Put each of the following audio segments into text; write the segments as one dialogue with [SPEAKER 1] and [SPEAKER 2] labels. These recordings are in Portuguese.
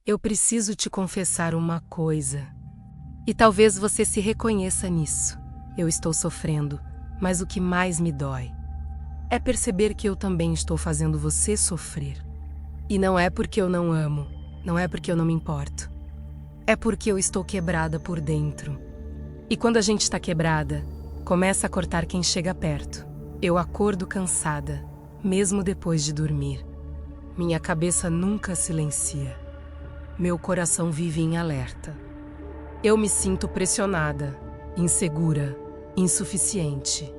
[SPEAKER 1] Eu preciso te confessar uma coisa. E talvez você se reconheça nisso. Eu estou sofrendo, mas o que mais me dói é perceber que eu também estou fazendo você sofrer. E não é porque eu não amo, não é porque eu não me importo. É porque eu estou quebrada por dentro. E quando a gente está quebrada, começa a cortar quem chega perto. Eu acordo cansada, mesmo depois de dormir. Minha cabeça nunca silencia. Meu coração vive em alerta. Eu me sinto pressionada, insegura, insuficiente.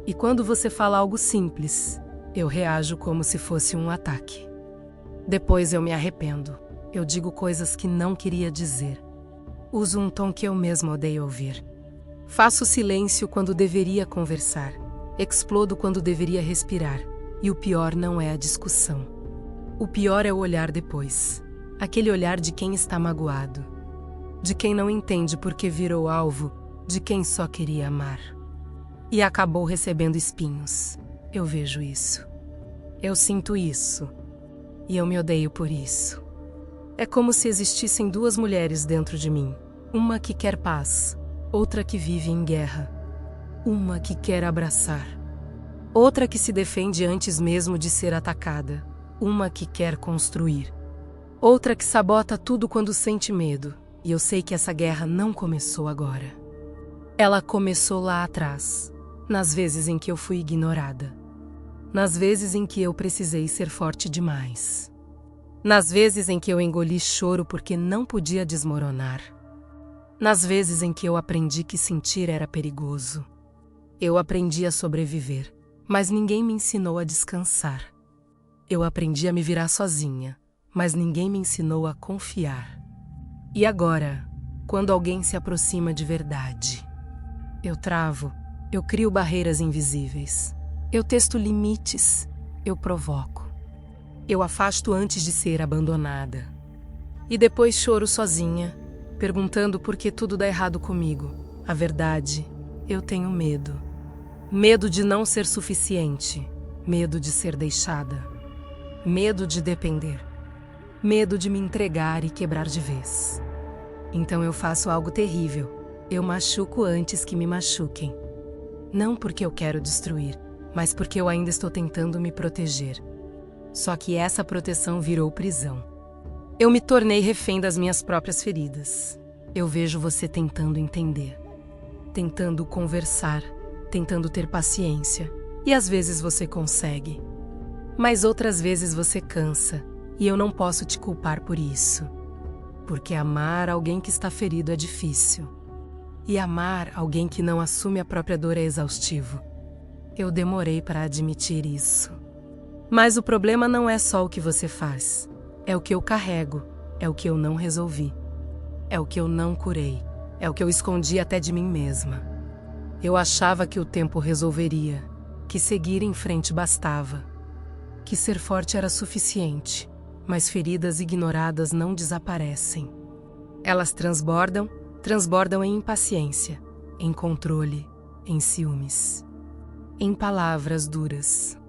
[SPEAKER 1] E quando você fala algo simples, eu reajo como se fosse um ataque. Depois eu me arrependo. Eu digo coisas que não queria dizer. Uso um tom que eu mesma odeio ouvir. Faço silêncio quando deveria conversar. Explodo quando deveria respirar. E o pior não é a discussão. O pior é o olhar depois. Aquele olhar de quem está magoado. De quem não entende porque virou alvo de quem só queria amar. E acabou recebendo espinhos. Eu vejo isso. Eu sinto isso. E eu me odeio por isso. É como se existissem duas mulheres dentro de mim. Uma que quer paz, outra que vive em guerra. Uma que quer abraçar. Outra que se defende antes mesmo de ser atacada. Uma que quer construir. Outra que sabota tudo quando sente medo. E eu sei que essa guerra não começou agora. Ela começou lá atrás, nas vezes em que eu fui ignorada. Nas vezes em que eu precisei ser forte demais. Nas vezes em que eu engoli choro porque não podia desmoronar. Nas vezes em que eu aprendi que sentir era perigoso. Eu aprendi a sobreviver, mas ninguém me ensinou a descansar. Eu aprendi a me virar sozinha, mas ninguém me ensinou a confiar. E agora, quando alguém se aproxima de verdade, eu travo, eu crio barreiras invisíveis. Eu testo limites, eu provoco. Eu afasto antes de ser abandonada. E depois choro sozinha, perguntando por que tudo dá errado comigo. A verdade, eu tenho medo. Medo de não ser suficiente. Medo de ser deixada. Medo de depender. Medo de me entregar e quebrar de vez. Então eu faço algo terrível. Eu machuco antes que me machuquem. Não porque eu quero destruir, mas porque eu ainda estou tentando me proteger. Só que essa proteção virou prisão. Eu me tornei refém das minhas próprias feridas. Eu vejo você tentando entender, tentando conversar, tentando ter paciência. E às vezes você consegue. Mas outras vezes você cansa. E eu não posso te culpar por isso. Porque amar alguém que está ferido é difícil. E amar alguém que não assume a própria dor é exaustivo. Eu demorei para admitir isso. Mas o problema não é só o que você faz. É o que eu carrego. É o que eu não resolvi. É o que eu não curei. É o que eu escondi até de mim mesma. Eu achava que o tempo resolveria. Que seguir em frente bastava. Que ser forte era suficiente. Mas feridas ignoradas não desaparecem. Elas transbordam em impaciência, em controle, em ciúmes, em palavras duras,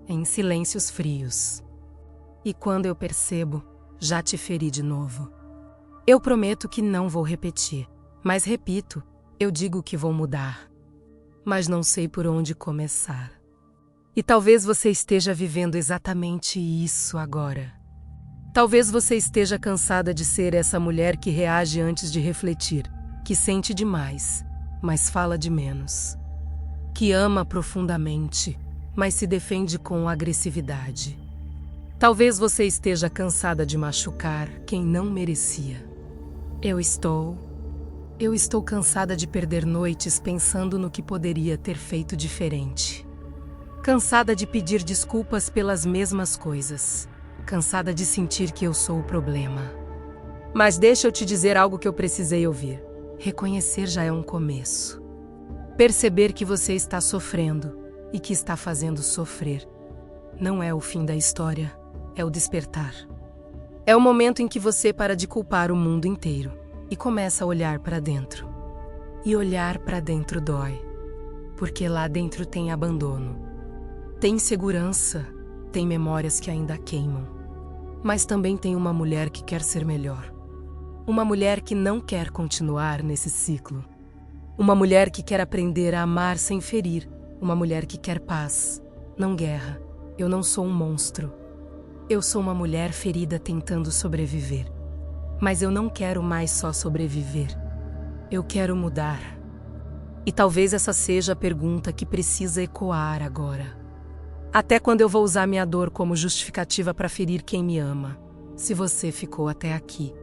[SPEAKER 1] em silêncios frios. E quando eu percebo, já te feri de novo. Eu prometo que não vou repetir, mas repito, eu digo que vou mudar. Mas não sei por onde começar. E talvez você esteja vivendo exatamente isso agora. Talvez você esteja cansada de ser essa mulher que reage antes de refletir, que sente demais, mas fala de menos. Que ama profundamente, mas se defende com agressividade. Talvez você esteja cansada de machucar quem não merecia. Eu estou cansada de perder noites pensando no que poderia ter feito diferente. Cansada de pedir desculpas pelas mesmas coisas. Cansada de sentir que eu sou o problema. Mas deixa eu te dizer algo que eu precisei ouvir. Reconhecer já é um começo. Perceber que você está sofrendo e que está fazendo sofrer. Não é o fim da história, é o despertar. É o momento em que você para de culpar o mundo inteiro e começa a olhar para dentro. E olhar para dentro dói, porque lá dentro tem abandono. Tem insegurança, tem memórias que ainda queimam. Mas também tem uma mulher que quer ser melhor. Uma mulher que não quer continuar nesse ciclo. Uma mulher que quer aprender a amar sem ferir. Uma mulher que quer paz, não guerra. Eu não sou um monstro. Eu sou uma mulher ferida tentando sobreviver. Mas eu não quero mais só sobreviver. Eu quero mudar. E talvez essa seja a pergunta que precisa ecoar agora. Até quando eu vou usar minha dor como justificativa para ferir quem me ama? Se você ficou até aqui,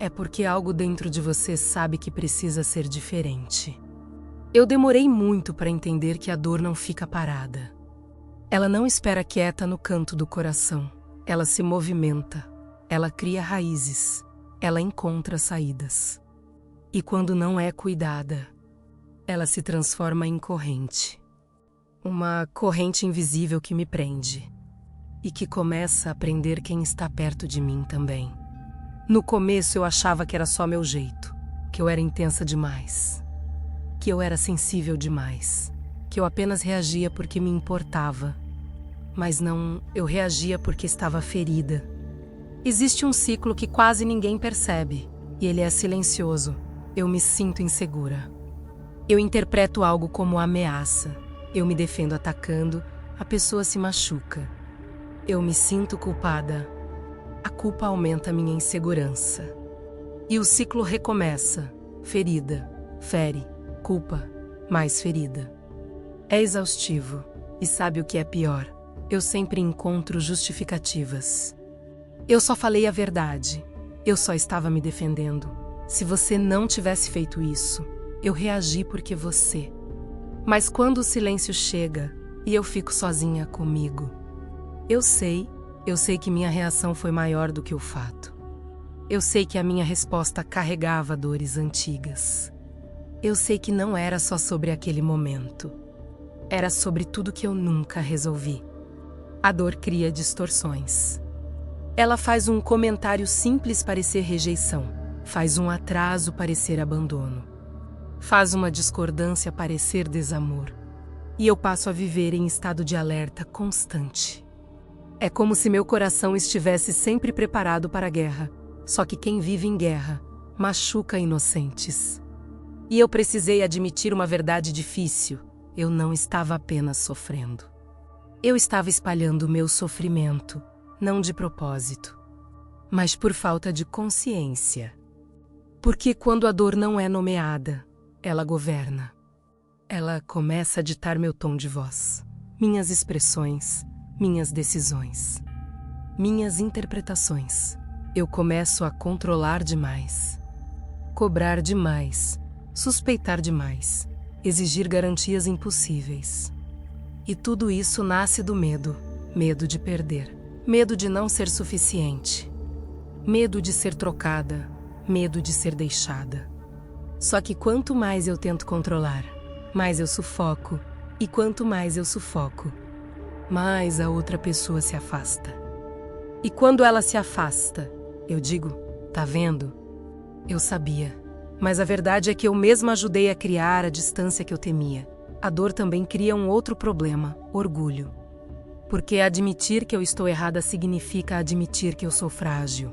[SPEAKER 1] é porque algo dentro de você sabe que precisa ser diferente. Eu demorei muito para entender que a dor não fica parada. Ela não espera quieta no canto do coração. Ela se movimenta. Ela cria raízes. Ela encontra saídas. E quando não é cuidada, ela se transforma em corrente. Uma corrente invisível que me prende. E que começa a prender quem está perto de mim também. No começo eu achava que era só meu jeito. Que eu era intensa demais. Que eu era sensível demais. Que eu apenas reagia porque me importava. Mas não, eu reagia porque estava ferida. Existe um ciclo que quase ninguém percebe. E ele é silencioso. Eu me sinto insegura. Eu interpreto algo como ameaça. Eu me defendo atacando, a pessoa se machuca. Eu me sinto culpada. A culpa aumenta minha insegurança. E o ciclo recomeça. Ferida, fere, culpa, mais ferida. É exaustivo. E sabe o que é pior? Eu sempre encontro justificativas. Eu só falei a verdade. Eu só estava me defendendo. Se você não tivesse feito isso, eu reagi porque você. Mas quando o silêncio chega e eu fico sozinha comigo, eu sei que minha reação foi maior do que o fato. Eu sei que a minha resposta carregava dores antigas. Eu sei que não era só sobre aquele momento. Era sobre tudo que eu nunca resolvi. A dor cria distorções. Ela faz um comentário simples parecer rejeição, faz um atraso parecer abandono. Faz uma discordância parecer desamor. E eu passo a viver em estado de alerta constante. É como se meu coração estivesse sempre preparado para a guerra. Só que quem vive em guerra machuca inocentes. E eu precisei admitir uma verdade difícil. Eu não estava apenas sofrendo. Eu estava espalhando o meu sofrimento, não de propósito, mas por falta de consciência. Porque quando a dor não é nomeada, ela governa. Ela começa a ditar meu tom de voz, minhas expressões, minhas decisões, minhas interpretações. Eu começo a controlar demais, cobrar demais, suspeitar demais, exigir garantias impossíveis. E tudo isso nasce do medo, medo de perder, medo de não ser suficiente, medo de ser trocada, medo de ser deixada. Só que quanto mais eu tento controlar, mais eu sufoco. E quanto mais eu sufoco, mais a outra pessoa se afasta. E quando ela se afasta, eu digo, tá vendo? Eu sabia. Mas a verdade é que eu mesma ajudei a criar a distância que eu temia. A dor também cria um outro problema, orgulho. Porque admitir que eu estou errada significa admitir que eu sou frágil.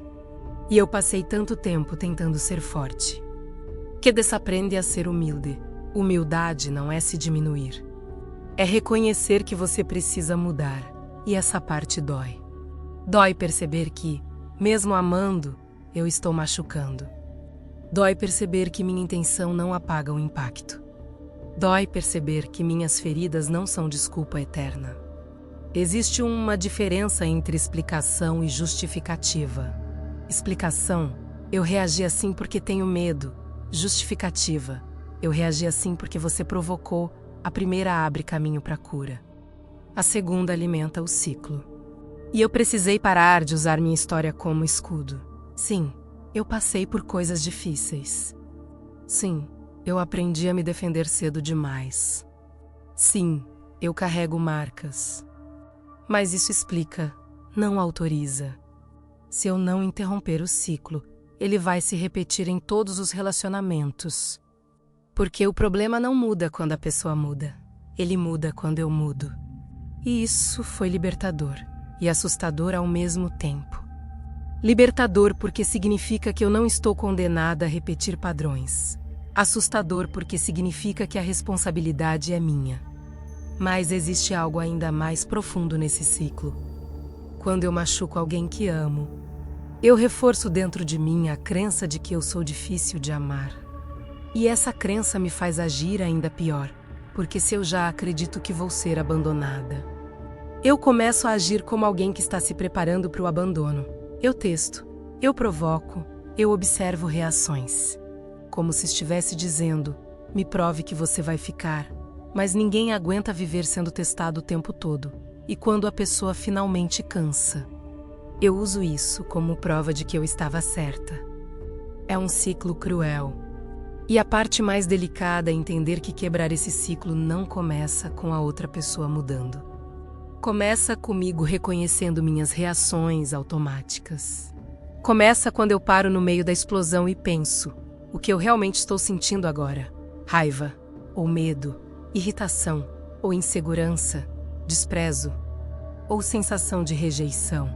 [SPEAKER 1] E eu passei tanto tempo tentando ser forte. Que desaprende a ser humilde. Humildade não é se diminuir. É reconhecer que você precisa mudar. E essa parte dói. Dói perceber que, mesmo amando, eu estou machucando. Dói perceber que minha intenção não apaga o impacto. Dói perceber que minhas feridas não são desculpa eterna. Existe uma diferença entre explicação e justificativa. Explicação, eu reagi assim porque tenho medo. Justificativa, eu reagi assim porque você provocou. A primeira abre caminho para a cura. A segunda alimenta o ciclo. E eu precisei parar de usar minha história como escudo. Sim, eu passei por coisas difíceis. Sim, eu aprendi a me defender cedo demais. Sim, eu carrego marcas. Mas isso explica, não autoriza. Se eu não interromper o ciclo, ele vai se repetir em todos os relacionamentos. Porque o problema não muda quando a pessoa muda. Ele muda quando eu mudo. E isso foi libertador e assustador ao mesmo tempo. Libertador porque significa que eu não estou condenada a repetir padrões. Assustador porque significa que a responsabilidade é minha. Mas existe algo ainda mais profundo nesse ciclo. Quando eu machuco alguém que amo, eu reforço dentro de mim a crença de que eu sou difícil de amar. E essa crença me faz agir ainda pior, porque se eu já acredito que vou ser abandonada, eu começo a agir como alguém que está se preparando para o abandono. Eu testo, eu provoco, eu observo reações. Como se estivesse dizendo, me prove que você vai ficar. Mas ninguém aguenta viver sendo testado o tempo todo. E quando a pessoa finalmente cansa, eu uso isso como prova de que eu estava certa. É um ciclo cruel. E a parte mais delicada é entender que quebrar esse ciclo não começa com a outra pessoa mudando. Começa comigo reconhecendo minhas reações automáticas. Começa quando eu paro no meio da explosão e penso, o que eu realmente estou sentindo agora? Raiva, ou medo, irritação, ou insegurança, desprezo, ou sensação de rejeição.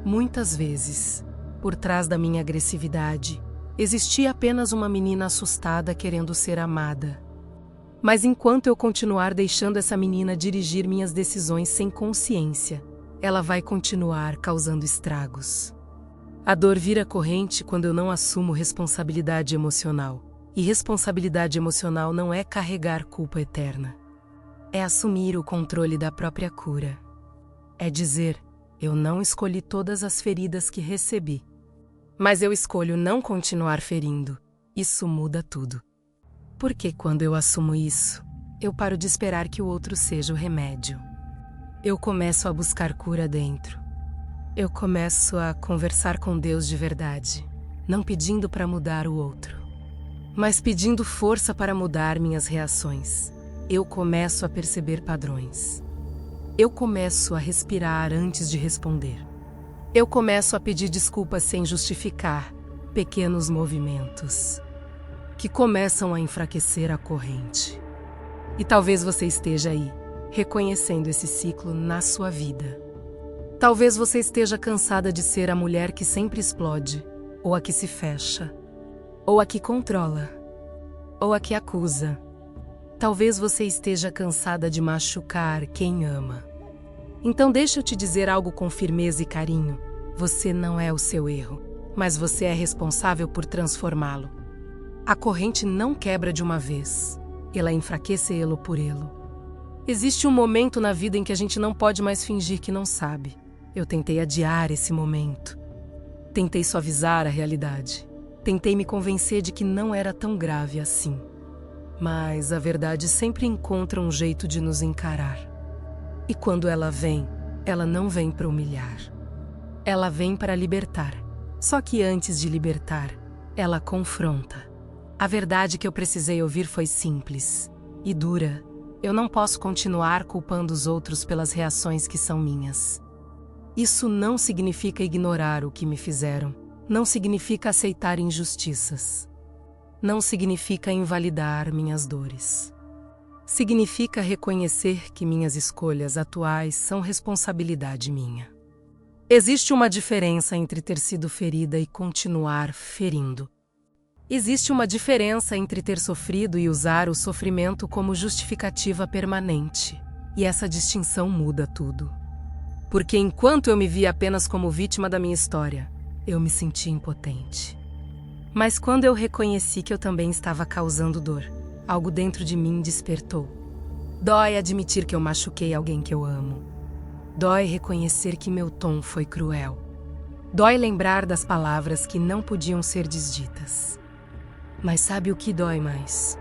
[SPEAKER 1] Muitas vezes, por trás da minha agressividade, existia apenas uma menina assustada querendo ser amada. Mas enquanto eu continuar deixando essa menina dirigir minhas decisões sem consciência, ela vai continuar causando estragos. A dor vira corrente quando eu não assumo responsabilidade emocional. E responsabilidade emocional não é carregar culpa eterna. É assumir o controle da própria cura. É dizer, eu não escolhi todas as feridas que recebi, mas eu escolho não continuar ferindo. Isso muda tudo. Porque quando eu assumo isso, eu paro de esperar que o outro seja o remédio. Eu começo a buscar cura dentro. Eu começo a conversar com Deus de verdade, não pedindo para mudar o outro, mas pedindo força para mudar minhas reações. Eu começo a perceber padrões. Eu começo a respirar antes de responder. Eu começo a pedir desculpas sem justificar pequenos movimentos que começam a enfraquecer a corrente. E talvez você esteja aí, reconhecendo esse ciclo na sua vida. Talvez você esteja cansada de ser a mulher que sempre explode, ou a que se fecha, ou a que controla, ou a que acusa. Talvez você esteja cansada de machucar quem ama. Então deixa eu te dizer algo com firmeza e carinho. Você não é o seu erro, mas você é responsável por transformá-lo. A corrente não quebra de uma vez, ela enfraquece elo por elo. Existe um momento na vida em que a gente não pode mais fingir que não sabe. Eu tentei adiar esse momento. Tentei suavizar a realidade. Tentei me convencer de que não era tão grave assim. Mas a verdade sempre encontra um jeito de nos encarar. E quando ela vem, ela não vem para humilhar. Ela vem para libertar. Só que antes de libertar, ela confronta. A verdade que eu precisei ouvir foi simples e dura. Eu não posso continuar culpando os outros pelas reações que são minhas. Isso não significa ignorar o que me fizeram. Não significa aceitar injustiças. Não significa invalidar minhas dores. Significa reconhecer que minhas escolhas atuais são responsabilidade minha. Existe uma diferença entre ter sido ferida e continuar ferindo. Existe uma diferença entre ter sofrido e usar o sofrimento como justificativa permanente. E essa distinção muda tudo. Porque enquanto eu me via apenas como vítima da minha história, eu me senti impotente. Mas quando eu reconheci que eu também estava causando dor, algo dentro de mim despertou. Dói admitir que eu machuquei alguém que eu amo. Dói reconhecer que meu tom foi cruel. Dói lembrar das palavras que não podiam ser desditas. Mas sabe o que dói mais?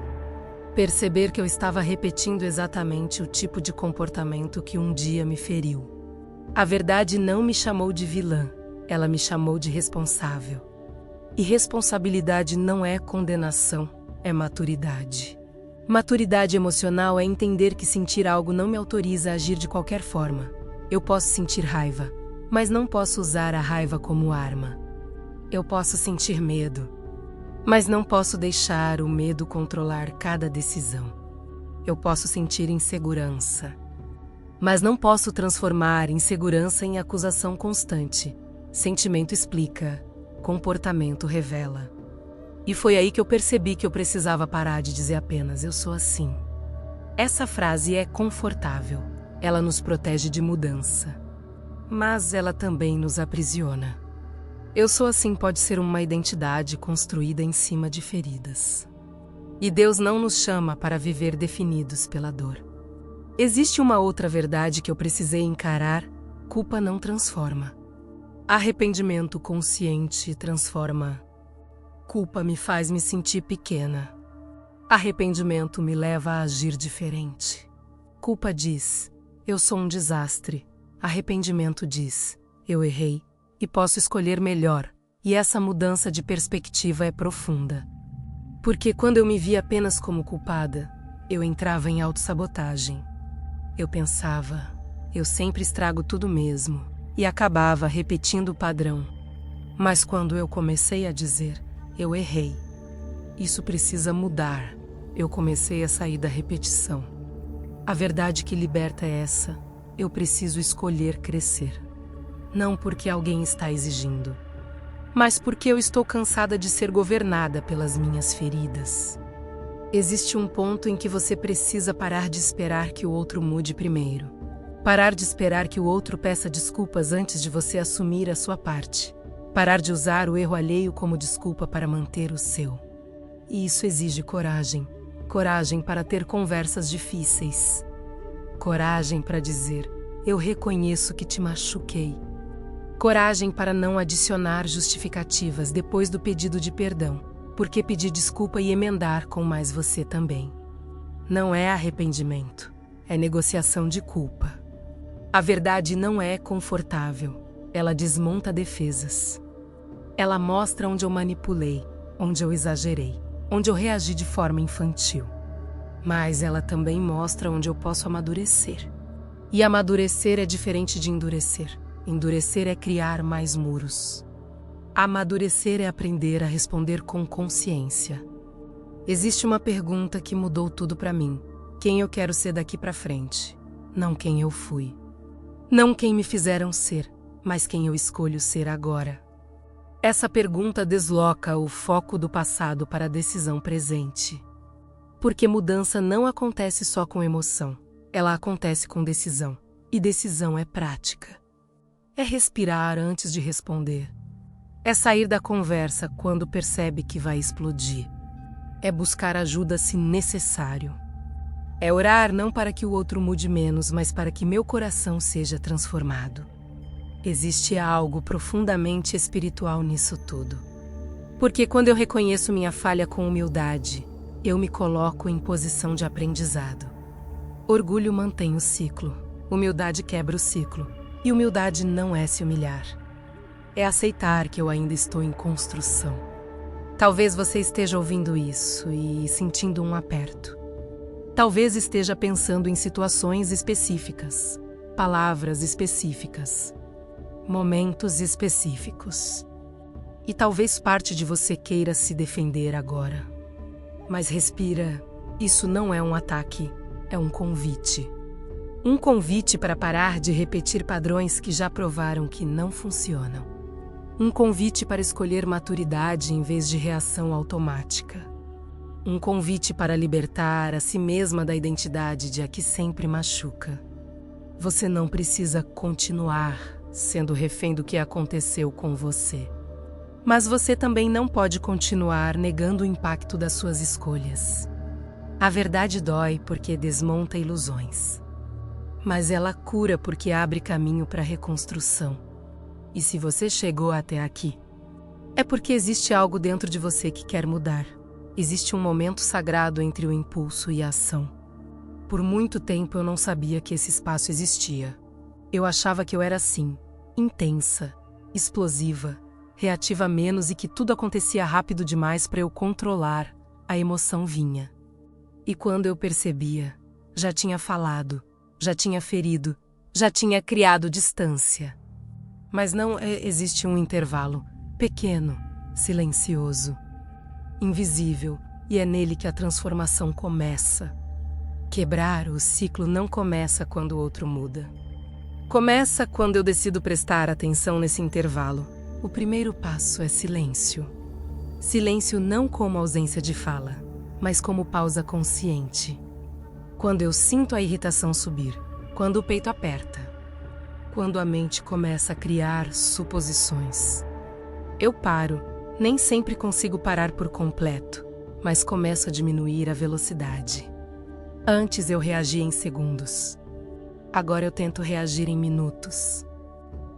[SPEAKER 1] Perceber que eu estava repetindo exatamente o tipo de comportamento que um dia me feriu. A verdade não me chamou de vilã, ela me chamou de responsável. E responsabilidade não é condenação, é maturidade. Maturidade emocional é entender que sentir algo não me autoriza a agir de qualquer forma. Eu posso sentir raiva, mas não posso usar a raiva como arma. Eu posso sentir medo, mas não posso deixar o medo controlar cada decisão. Eu posso sentir insegurança, mas não posso transformar insegurança em acusação constante. Sentimento explica, comportamento revela. E foi aí que eu percebi que eu precisava parar de dizer apenas "eu sou assim". Essa frase é confortável, ela nos protege de mudança, mas ela também nos aprisiona. Eu sou assim pode ser uma identidade construída em cima de feridas. E Deus não nos chama para viver definidos pela dor. Existe uma outra verdade que eu precisei encarar: culpa não transforma. Arrependimento consciente transforma. Culpa me faz me sentir pequena. Arrependimento me leva a agir diferente. Culpa diz, eu sou um desastre. Arrependimento diz, eu errei e posso escolher melhor. E essa mudança de perspectiva é profunda. Porque quando eu me via apenas como culpada, eu entrava em autossabotagem. Eu pensava, eu sempre estrago tudo mesmo, e acabava repetindo o padrão. Mas quando eu comecei a dizer, eu errei, isso precisa mudar, eu comecei a sair da repetição. A verdade que liberta é essa: eu preciso escolher crescer. Não porque alguém está exigindo, mas porque eu estou cansada de ser governada pelas minhas feridas. Existe um ponto em que você precisa parar de esperar que o outro mude primeiro. Parar de esperar que o outro peça desculpas antes de você assumir a sua parte. Parar de usar o erro alheio como desculpa para manter o seu. E isso exige coragem. Coragem para ter conversas difíceis. Coragem para dizer, eu reconheço que te machuquei. Coragem para não adicionar justificativas depois do pedido de perdão. Porque pedir desculpa e emendar com mais você também. Não é arrependimento, é negociação de culpa. A verdade não é confortável, ela desmonta defesas. Ela mostra onde eu manipulei, onde eu exagerei, onde eu reagi de forma infantil. Mas ela também mostra onde eu posso amadurecer. E amadurecer é diferente de endurecer. Endurecer é criar mais muros. Amadurecer é aprender a responder com consciência. Existe uma pergunta que mudou tudo para mim. Quem eu quero ser daqui para frente? Não quem eu fui. Não quem me fizeram ser, mas quem eu escolho ser agora. Essa pergunta desloca o foco do passado para a decisão presente. Porque mudança não acontece só com emoção. Ela acontece com decisão. E decisão é prática. É respirar antes de responder. É sair da conversa quando percebe que vai explodir. É buscar ajuda se necessário. É orar não para que o outro mude menos, mas para que meu coração seja transformado. Existe algo profundamente espiritual nisso tudo. Porque quando eu reconheço minha falha com humildade, eu me coloco em posição de aprendizado. Orgulho mantém o ciclo. Humildade quebra o ciclo. E humildade não é se humilhar. É aceitar que eu ainda estou em construção. Talvez você esteja ouvindo isso e sentindo um aperto. Talvez esteja pensando em situações específicas, palavras específicas, momentos específicos. E talvez parte de você queira se defender agora. Mas respira, isso não é um ataque, é um convite. Um convite para parar de repetir padrões que já provaram que não funcionam. Um convite para escolher maturidade em vez de reação automática. Um convite para libertar a si mesma da identidade de a que sempre machuca. Você não precisa continuar sendo refém do que aconteceu com você. Mas você também não pode continuar negando o impacto das suas escolhas. A verdade dói porque desmonta ilusões. Mas ela cura porque abre caminho para a reconstrução. E se você chegou até aqui, é porque existe algo dentro de você que quer mudar. Existe um momento sagrado entre o impulso e a ação. Por muito tempo eu não sabia que esse espaço existia. Eu achava que eu era assim, intensa, explosiva, reativa menos e que tudo acontecia rápido demais para eu controlar. A emoção vinha. E quando eu percebia, já tinha falado, já tinha ferido, já tinha criado distância. Mas não existe um intervalo, pequeno, silencioso, invisível, e é nele que a transformação começa. Quebrar o ciclo não começa quando o outro muda. Começa quando eu decido prestar atenção nesse intervalo. O primeiro passo é silêncio. Silêncio não como ausência de fala, mas como pausa consciente. Quando eu sinto a irritação subir, quando o peito aperta, quando a mente começa a criar suposições. Eu paro, nem sempre consigo parar por completo, mas começo a diminuir a velocidade. Antes eu reagia em segundos. Agora eu tento reagir em minutos.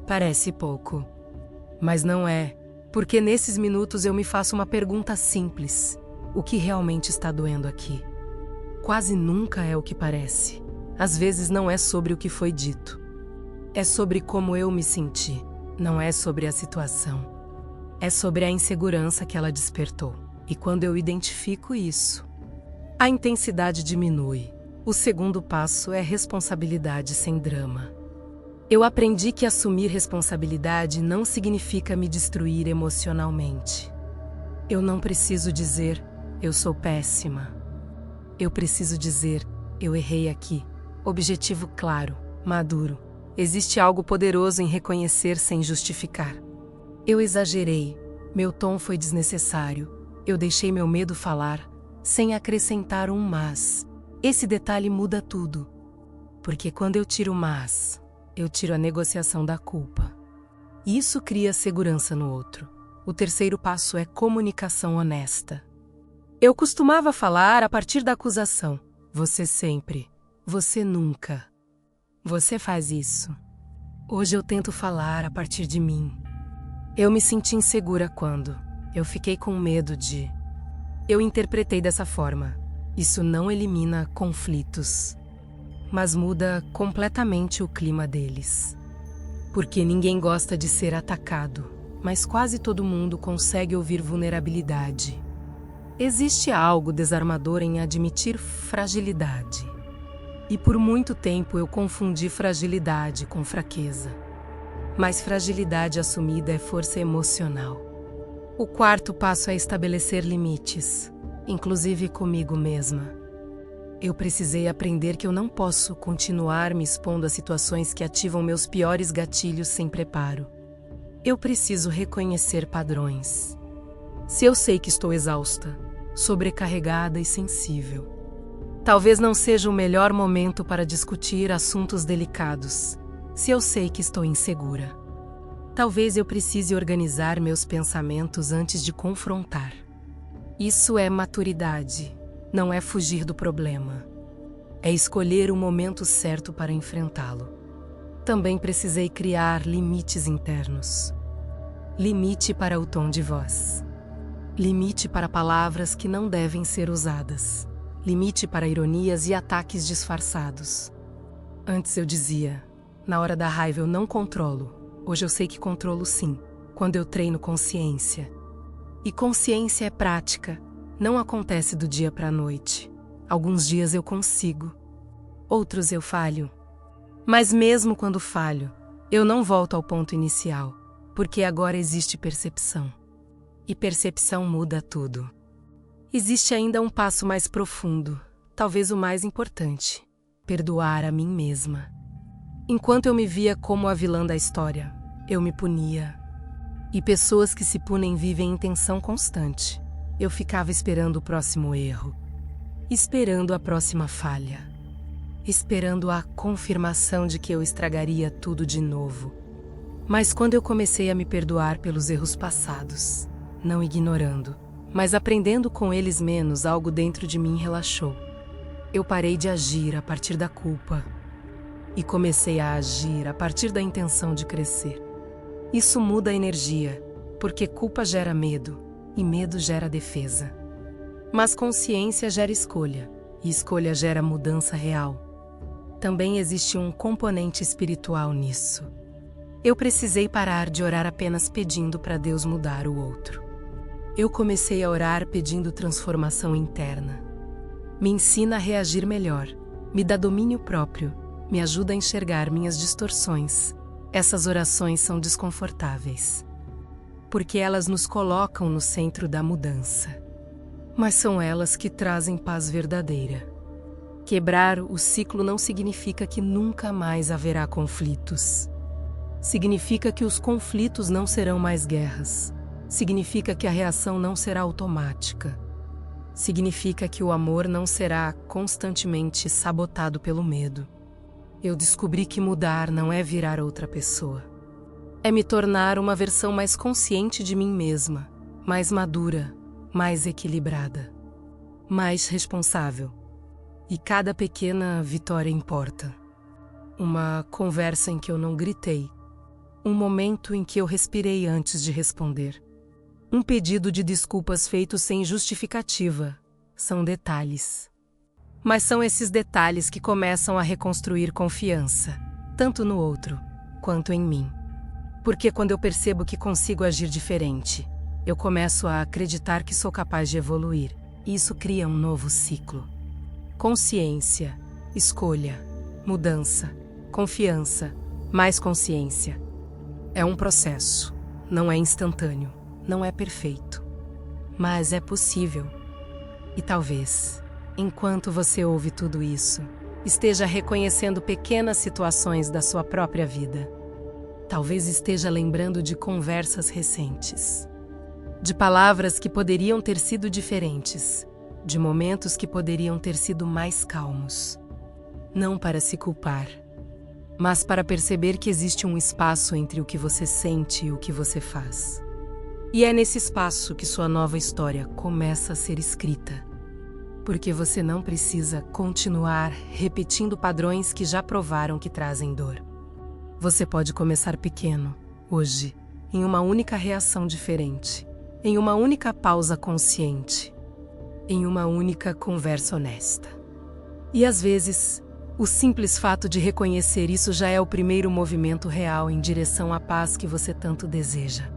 [SPEAKER 1] Parece pouco, mas não é, porque nesses minutos eu me faço uma pergunta simples: o que realmente está doendo aqui? Quase nunca é o que parece. Às vezes não é sobre o que foi dito. É sobre como eu me senti. Não é sobre a situação. É sobre a insegurança que ela despertou. E quando eu identifico isso, a intensidade diminui. O segundo passo é responsabilidade sem drama. Eu aprendi que assumir responsabilidade não significa me destruir emocionalmente. Eu não preciso dizer, eu sou péssima. Eu preciso dizer, eu errei aqui. Objetivo claro, maduro. Existe algo poderoso em reconhecer sem justificar. Eu exagerei, meu tom foi desnecessário, eu deixei meu medo falar, sem acrescentar um mas. Esse detalhe muda tudo. Porque quando eu tiro o mas, eu tiro a negociação da culpa. Isso cria segurança no outro. O terceiro passo é comunicação honesta. Eu costumava falar a partir da acusação. Você sempre. Você nunca. Você faz isso. Hoje eu tento falar a partir de mim. Eu me senti insegura quando eu fiquei com medo de... Eu interpretei dessa forma. Isso não elimina conflitos, mas muda completamente o clima deles. Porque ninguém gosta de ser atacado, mas quase todo mundo consegue ouvir vulnerabilidade. Existe algo desarmador em admitir fragilidade. E por muito tempo eu confundi fragilidade com fraqueza. Mas fragilidade assumida é força emocional. O quarto passo é estabelecer limites, inclusive comigo mesma. Eu precisei aprender que eu não posso continuar me expondo a situações que ativam meus piores gatilhos sem preparo. Eu preciso reconhecer padrões. Se eu sei que estou exausta, sobrecarregada e sensível, talvez não seja o melhor momento para discutir assuntos delicados. Se eu sei que estou insegura, talvez eu precise organizar meus pensamentos antes de confrontar. Isso é maturidade, não é fugir do problema. É escolher o momento certo para enfrentá-lo. Também precisei criar limites internos. Limite para o tom de voz. Limite para palavras que não devem ser usadas. Limite para ironias e ataques disfarçados. Antes eu dizia, na hora da raiva eu não controlo. Hoje eu sei que controlo sim, quando eu treino consciência. E consciência é prática, não acontece do dia para a noite. Alguns dias eu consigo, outros eu falho. Mas mesmo quando falho, eu não volto ao ponto inicial, porque agora existe percepção. E percepção muda tudo. Existe ainda um passo mais profundo, talvez o mais importante: perdoar a mim mesma. Enquanto eu me via como a vilã da história, eu me punia. E pessoas que se punem vivem em tensão constante. Eu ficava esperando o próximo erro, esperando a próxima falha, esperando a confirmação de que eu estragaria tudo de novo. Mas quando eu comecei a me perdoar pelos erros passados, não ignorando, mas aprendendo com eles menos, algo dentro de mim relaxou. Eu parei de agir a partir da culpa e comecei a agir a partir da intenção de crescer. Isso muda a energia, porque culpa gera medo e medo gera defesa. Mas consciência gera escolha e escolha gera mudança real. Também existe um componente espiritual nisso. Eu precisei parar de orar apenas pedindo para Deus mudar o outro. Eu comecei a orar pedindo transformação interna. Me ensina a reagir melhor, me dá domínio próprio, me ajuda a enxergar minhas distorções. Essas orações são desconfortáveis, porque elas nos colocam no centro da mudança. Mas são elas que trazem paz verdadeira. Quebrar o ciclo não significa que nunca mais haverá conflitos. Significa que os conflitos não serão mais guerras. Significa que a reação não será automática. Significa que o amor não será constantemente sabotado pelo medo. Eu descobri que mudar não é virar outra pessoa. É me tornar uma versão mais consciente de mim mesma, mais madura, mais equilibrada, mais responsável. E cada pequena vitória importa. Uma conversa em que eu não gritei. Um momento em que eu respirei antes de responder. Um pedido de desculpas feito sem justificativa. São detalhes. Mas são esses detalhes que começam a reconstruir confiança, tanto no outro quanto em mim. Porque quando eu percebo que consigo agir diferente, eu começo a acreditar que sou capaz de evoluir. E isso cria um novo ciclo. Consciência, escolha, mudança, confiança, mais consciência. É um processo, não é instantâneo, não é perfeito, mas é possível. E talvez, enquanto você ouve tudo isso, esteja reconhecendo pequenas situações da sua própria vida. Talvez esteja lembrando de conversas recentes, de palavras que poderiam ter sido diferentes, de momentos que poderiam ter sido mais calmos. Não para se culpar, mas para perceber que existe um espaço entre o que você sente e o que você faz. E é nesse espaço que sua nova história começa a ser escrita. Porque você não precisa continuar repetindo padrões que já provaram que trazem dor. Você pode começar pequeno, hoje, em uma única reação diferente, em uma única pausa consciente, em uma única conversa honesta. E às vezes, o simples fato de reconhecer isso já é o primeiro movimento real em direção à paz que você tanto deseja.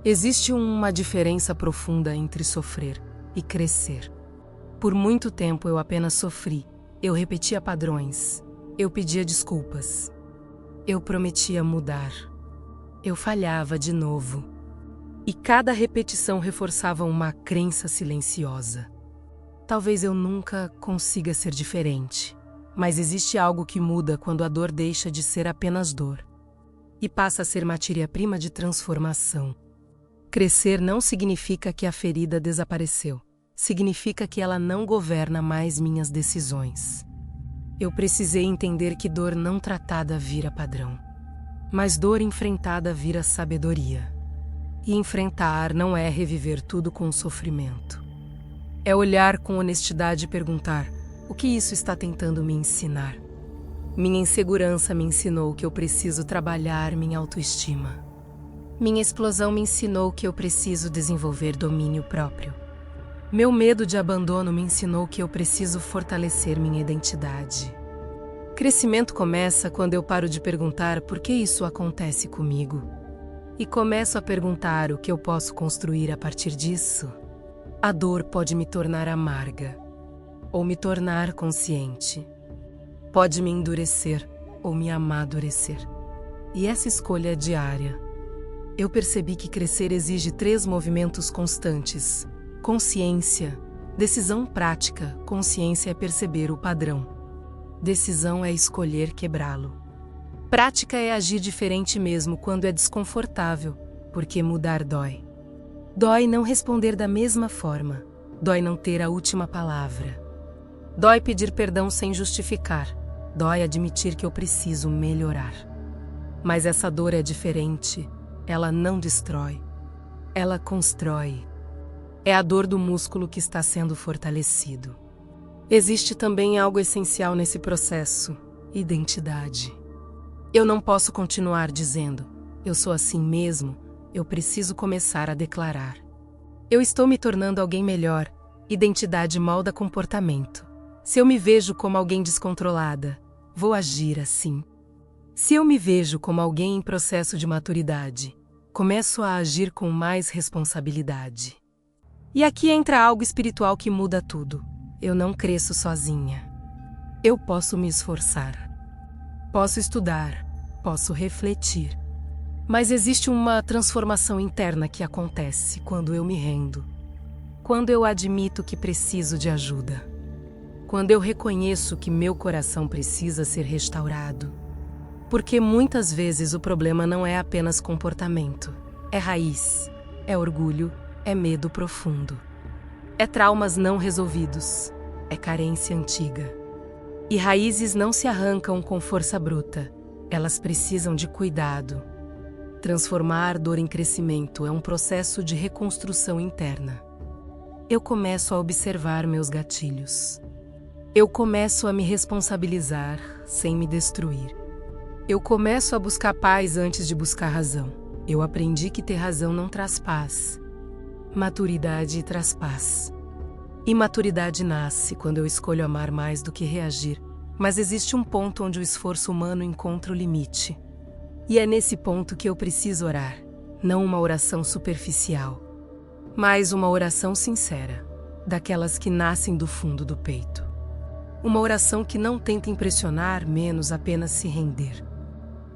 [SPEAKER 1] Existe uma diferença profunda entre sofrer e crescer. Por muito tempo eu apenas sofri, eu repetia padrões, eu pedia desculpas, eu prometia mudar, eu falhava de novo. E cada repetição reforçava uma crença silenciosa. Talvez eu nunca consiga ser diferente, mas existe algo que muda quando a dor deixa de ser apenas dor e passa a ser matéria-prima de transformação. Crescer não significa que a ferida desapareceu. Significa que ela não governa mais minhas decisões. Eu precisei entender que dor não tratada vira padrão, mas dor enfrentada vira sabedoria. E enfrentar não é reviver tudo com sofrimento. É olhar com honestidade e perguntar: o que isso está tentando me ensinar? Minha insegurança me ensinou que eu preciso trabalhar minha autoestima. Minha explosão me ensinou que eu preciso desenvolver domínio próprio. Meu medo de abandono me ensinou que eu preciso fortalecer minha identidade. Crescimento começa quando eu paro de perguntar por que isso acontece comigo e começo a perguntar o que eu posso construir a partir disso. A dor pode me tornar amarga ou me tornar consciente. Pode me endurecer ou me amadurecer. E essa escolha é diária. Eu percebi que crescer exige 3 movimentos constantes. Consciência, decisão prática. Consciência é perceber o padrão. Decisão é escolher quebrá-lo. Prática é agir diferente mesmo quando é desconfortável, porque mudar dói. Dói não responder da mesma forma. Dói não ter a última palavra. Dói pedir perdão sem justificar. Dói admitir que eu preciso melhorar. Mas essa dor é diferente. Ela não destrói. Ela constrói. É a dor do músculo que está sendo fortalecido. Existe também algo essencial nesse processo: identidade. Eu não posso continuar dizendo, eu sou assim mesmo, eu preciso começar a declarar. Eu estou me tornando alguém melhor. Identidade molda comportamento. Se eu me vejo como alguém descontrolada, vou agir assim. Se eu me vejo como alguém em processo de maturidade, começo a agir com mais responsabilidade. E aqui entra algo espiritual que muda tudo. Eu não cresço sozinha. Eu posso me esforçar. Posso estudar. Posso refletir. Mas existe uma transformação interna que acontece quando eu me rendo. Quando eu admito que preciso de ajuda. quando eu reconheço que meu coração precisa ser restaurado. Porque muitas vezes o problema não é apenas comportamento, é raiz, é orgulho, é medo profundo. É traumas não resolvidos, é carência antiga. E raízes não se arrancam com força bruta, elas precisam de cuidado. Transformar dor em crescimento é um processo de reconstrução interna. Eu começo a observar meus gatilhos. Eu começo a me responsabilizar sem me destruir. Eu começo a buscar paz antes de buscar razão. Eu aprendi que ter razão não traz paz. Maturidade traz paz. E maturidade nasce quando eu escolho amar mais do que reagir. Mas existe um ponto onde o esforço humano encontra o limite. E é nesse ponto que eu preciso orar. Não uma oração superficial, mas uma oração sincera, daquelas que nascem do fundo do peito. Uma oração que não tenta impressionar, menos apenas se render.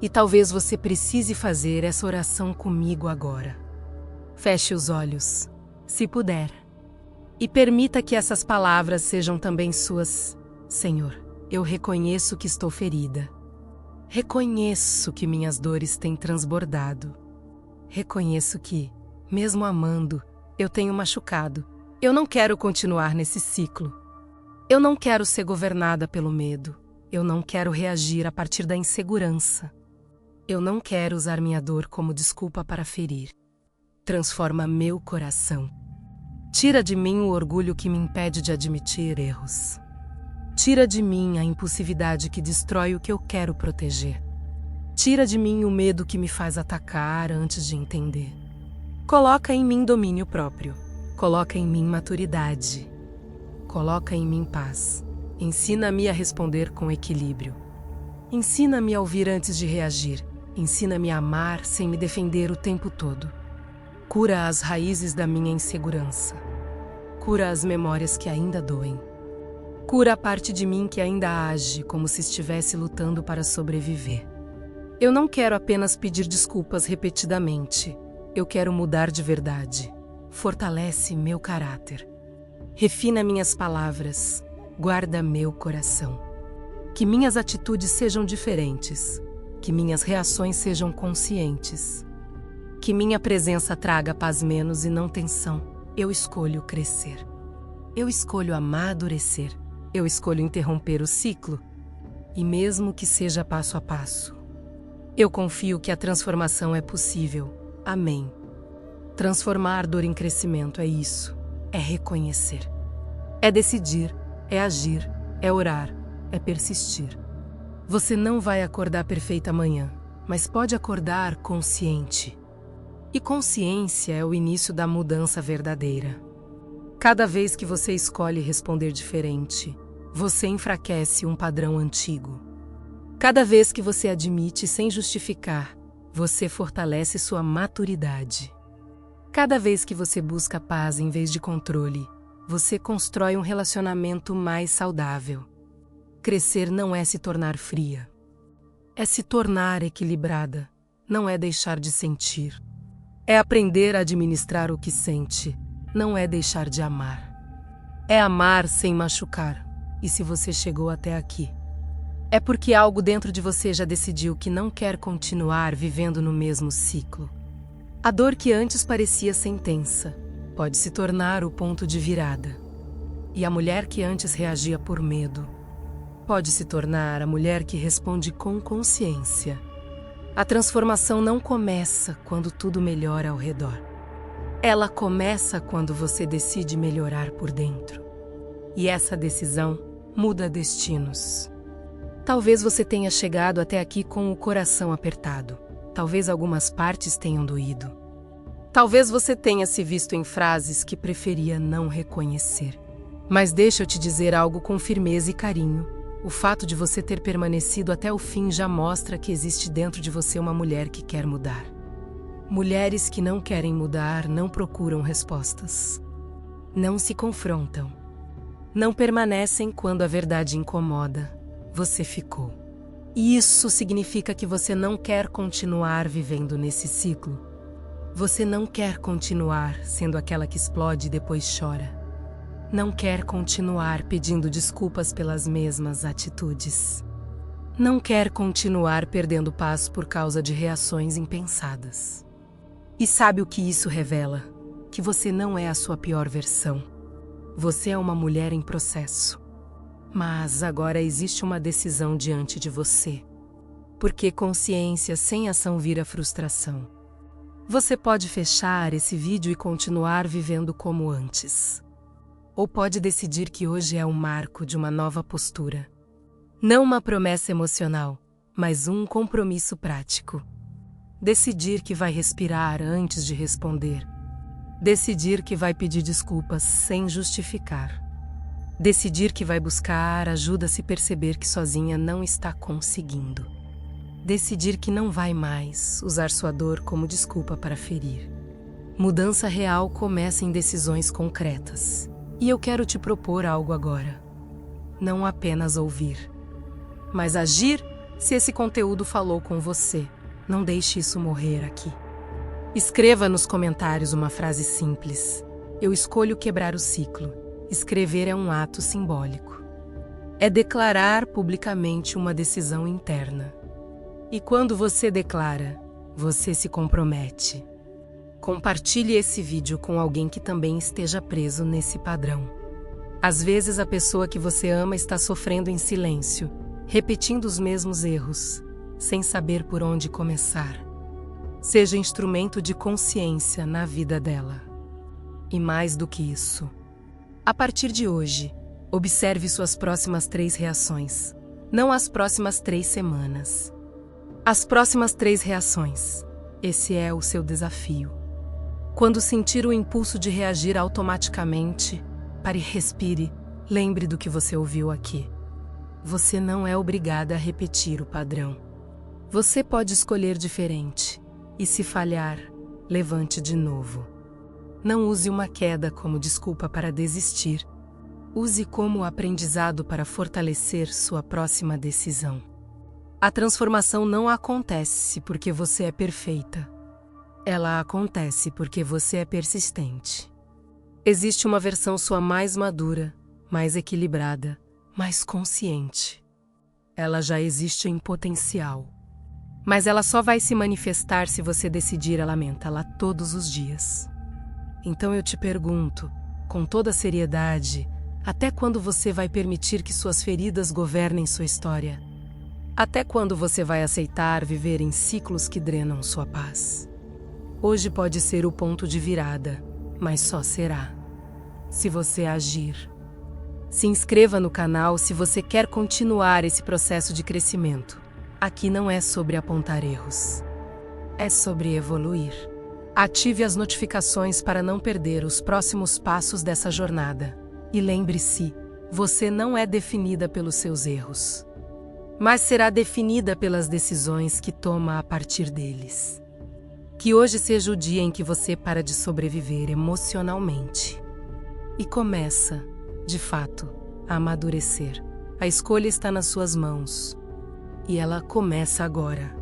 [SPEAKER 1] E talvez você precise fazer essa oração comigo agora. Feche os olhos, se puder, e permita que essas palavras sejam também suas. Senhor, eu reconheço que estou ferida. Reconheço que minhas dores têm transbordado. Reconheço que, mesmo amando, eu tenho machucado. Eu não quero continuar nesse ciclo. Eu não quero ser governada pelo medo. Eu não quero reagir a partir da insegurança. Eu não quero usar minha dor como desculpa para ferir. Transforma meu coração. Tira de mim o orgulho que me impede de admitir erros. Tira de mim a impulsividade que destrói o que eu quero proteger. Tira de mim o medo que me faz atacar antes de entender. Coloca em mim domínio próprio. Coloca em mim maturidade. Coloca em mim paz. Ensina-me a responder com equilíbrio. Ensina-me a ouvir antes de reagir. Ensina-me a amar sem me defender o tempo todo. Cura as raízes da minha insegurança. Cura as memórias que ainda doem. Cura a parte de mim que ainda age como se estivesse lutando para sobreviver. Eu não quero apenas pedir desculpas repetidamente. Eu quero mudar de verdade. Fortalece meu caráter. Refina minhas palavras. Guarda meu coração. Que minhas atitudes sejam diferentes. Que minhas reações sejam conscientes. Que minha presença traga paz menos e não tensão. Eu escolho crescer. Eu escolho amadurecer. Eu escolho interromper o ciclo. E mesmo que seja passo a passo. Eu confio que a transformação é possível. Amém. Transformar dor em crescimento é isso. É reconhecer. É decidir. É agir. É orar. É persistir. Você não vai acordar perfeita amanhã, mas pode acordar consciente. E consciência é o início da mudança verdadeira. Cada vez que você escolhe responder diferente, você enfraquece um padrão antigo. Cada vez que você admite sem justificar, você fortalece sua maturidade. Cada vez que você busca paz em vez de controle, você constrói um relacionamento mais saudável. Crescer não é se tornar fria. É se tornar equilibrada. Não é deixar de sentir. É aprender a administrar o que sente. Não é deixar de amar. É amar sem machucar. E se você chegou até aqui, é porque algo dentro de você já decidiu que não quer continuar vivendo no mesmo ciclo. A dor que antes parecia sentença pode se tornar o ponto de virada. E a mulher que antes reagia por medo pode se tornar a mulher que responde com consciência. A transformação não começa quando tudo melhora ao redor. Ela começa quando você decide melhorar por dentro. E essa decisão muda destinos. Talvez você tenha chegado até aqui com o coração apertado. Talvez algumas partes tenham doído. Talvez você tenha se visto em frases que preferia não reconhecer. Mas deixa eu te dizer algo com firmeza e carinho. O fato de você ter permanecido até o fim já mostra que existe dentro de você uma mulher que quer mudar. Mulheres que não querem mudar não procuram respostas. Não se confrontam. Não permanecem quando a verdade incomoda. Você ficou. E isso significa que você não quer continuar vivendo nesse ciclo. Você não quer continuar sendo aquela que explode e depois chora. Não quer continuar pedindo desculpas pelas mesmas atitudes. Não quer continuar perdendo paz por causa de reações impensadas. E sabe o que isso revela? Que você não é a sua pior versão. Você é uma mulher em processo. Mas agora existe uma decisão diante de você. Porque consciência sem ação vira frustração. Você pode fechar esse vídeo e continuar vivendo como antes. Ou pode decidir que hoje é o marco de uma nova postura. Não uma promessa emocional, mas um compromisso prático. Decidir que vai respirar antes de responder. Decidir que vai pedir desculpas sem justificar. Decidir que vai buscar ajuda a se perceber que sozinha não está conseguindo. Decidir que não vai mais usar sua dor como desculpa para ferir. Mudança real começa em decisões concretas. E eu quero te propor algo agora. Não apenas ouvir, mas agir se esse conteúdo falou com você. Não deixe isso morrer aqui. Escreva nos comentários uma frase simples. Eu escolho quebrar o ciclo. Escrever é um ato simbólico. É declarar publicamente uma decisão interna. E quando você declara, você se compromete. Compartilhe esse vídeo com alguém que também esteja preso nesse padrão. Às vezes a pessoa que você ama está sofrendo em silêncio, repetindo os mesmos erros, sem saber por onde começar. Seja instrumento de consciência na vida dela. E mais do que isso, a partir de hoje, observe suas próximas 3 reações, não as próximas 3 semanas. As próximas 3 reações. Esse é o seu desafio. Quando sentir o impulso de reagir automaticamente, pare e respire. Lembre do que você ouviu aqui. Você não é obrigada a repetir o padrão. Você pode escolher diferente. E se falhar, levante de novo. Não use uma queda como desculpa para desistir. Use como aprendizado para fortalecer sua próxima decisão. A transformação não acontece porque você é perfeita. Ela acontece porque você é persistente. Existe uma versão sua mais madura, mais equilibrada, mais consciente. Ela já existe em potencial. Mas ela só vai se manifestar se você decidir alimentá-la todos os dias. Então eu te pergunto, com toda seriedade, até quando você vai permitir que suas feridas governem sua história? Até quando você vai aceitar viver em ciclos que drenam sua paz? Hoje pode ser o ponto de virada, mas só será se você agir. Se inscreva no canal se você quer continuar esse processo de crescimento. Aqui não é sobre apontar erros, é sobre evoluir. Ative as notificações para não perder os próximos passos dessa jornada. E lembre-se, você não é definida pelos seus erros, mas será definida pelas decisões que toma a partir deles. Que hoje seja o dia em que você para de sobreviver emocionalmente e começa, de fato, a amadurecer. A escolha está nas suas mãos e ela começa agora.